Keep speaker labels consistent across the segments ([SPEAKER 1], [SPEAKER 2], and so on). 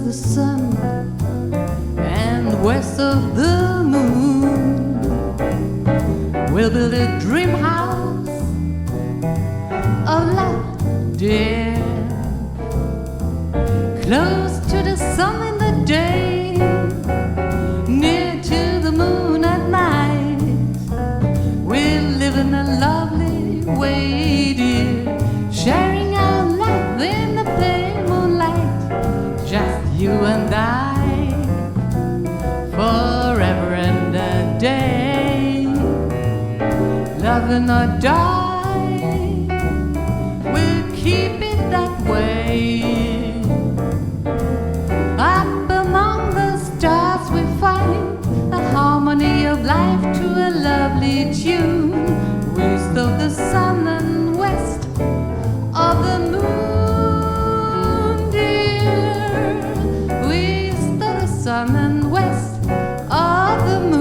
[SPEAKER 1] of the sun and west of the moon. We'll build a dream house of love, dear, close to the sun in the day, near to the moon at night. We'll live in a lovely way, dear, sharing our life in the pale moonlight, just you and I, forever and a day, loving or die, we'll keep it that way. Up among the stars we find the harmony of life to a lovely tune, west of the sun and west of the moon, dear, west of the sun and west of the moon.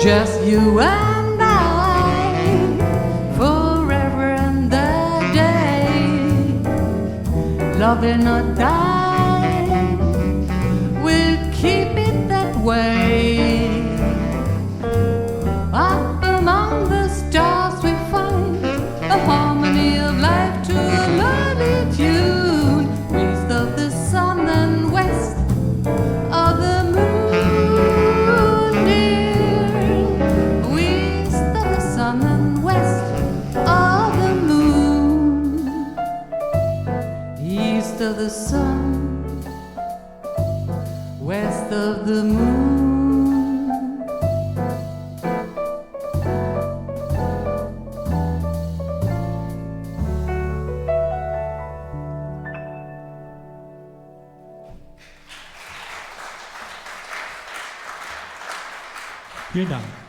[SPEAKER 1] Just you and I, forever and a day, loving or die, we'll keep it that way. Up among the stars we find the harmony of life to a lovely tune, west of the sun and west of the moon. Of the sun, west of the moon.
[SPEAKER 2] Vielen Dank.